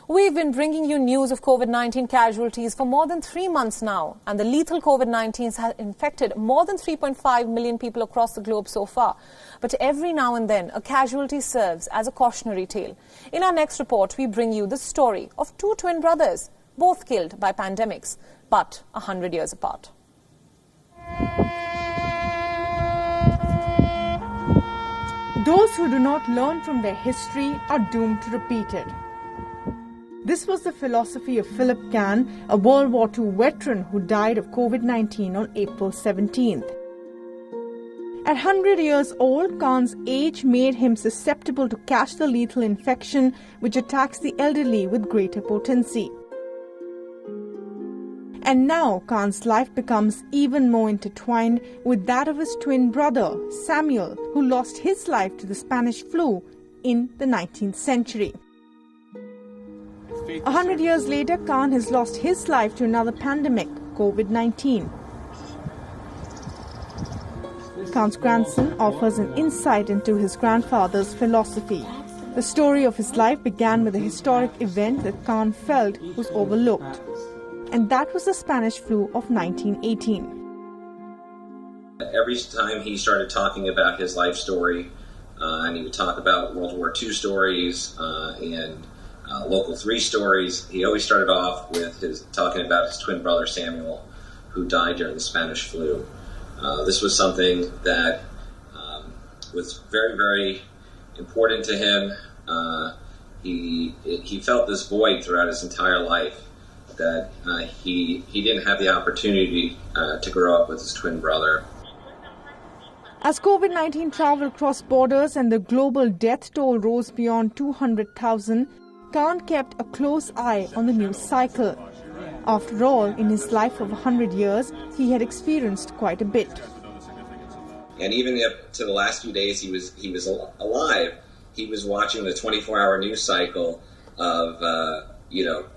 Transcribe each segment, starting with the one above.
We've been bringing you news of COVID-19 casualties for more than 3 months now, and the lethal COVID-19 has infected more than 3.5 million people across the globe so far. But every now and then, a casualty serves as a cautionary tale. In our next report, we bring you the story of two twin brothers, both killed by pandemics, but 100 years apart. Those who do not learn from their history are doomed to repeat it. This was the philosophy of Philip Kahn, a World War II veteran who died of COVID-19 on April 17th. At 100 years old, Kahn's age made him susceptible to catch the lethal infection which attacks the elderly with greater potency. And now Kahn's life becomes even more intertwined with that of his twin brother, Samuel, who lost his life to the Spanish flu in the 19th century. 100 years later, Kahn has lost his life to another pandemic, COVID-19. Kahn's grandson offers an insight into his grandfather's philosophy. The story of his life began with a historic event that Kahn felt was overlooked. And that was the Spanish flu of 1918. Every time he started talking about his life story, and he would talk about World War II stories and Local 3 stories, he always started off with talking about his twin brother Samuel, who died during the Spanish flu. This was something that was very, very important to him. He felt this void throughout his entire life, that he didn't have the opportunity to grow up with his twin brother. As COVID-19 traveled across borders and the global death toll rose beyond 200,000, Kahn kept a close eye on the news cycle. After all, in his life of 100 years, he had experienced quite a bit. And even up to the last few days he was alive, he was watching the 24-hour news cycle of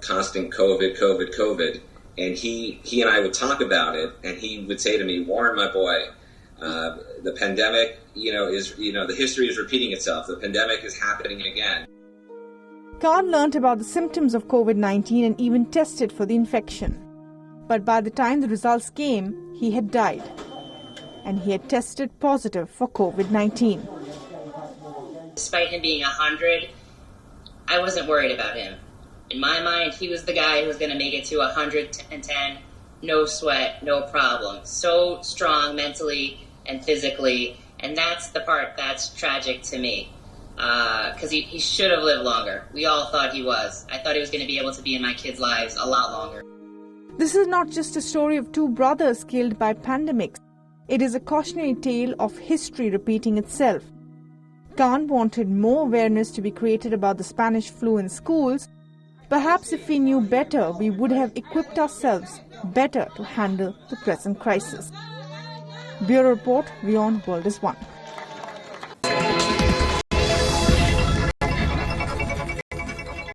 constant COVID, and he and I would talk about it, and he would say to me, "Warren, my boy, the pandemic, the history is repeating itself. The pandemic is happening again." Kahn learnt about the symptoms of COVID-19 and even tested for the infection. But by the time the results came, he had died, and he had tested positive for COVID-19. Despite him being 100, I wasn't worried about him. In my mind, he was the guy who was going to make it to 110, no sweat, no problem. So strong mentally and physically, and that's the part that's tragic to me. Because he should have lived longer. We all thought he was. I thought he was going to be able to be in my kids' lives a lot longer. This is not just a story of two brothers killed by pandemics. It is a cautionary tale of history repeating itself. Kahn wanted more awareness to be created about the Spanish flu in schools. Perhaps if we knew better, we would have equipped ourselves better to handle the present crisis. Bureau Report, WION The World is One.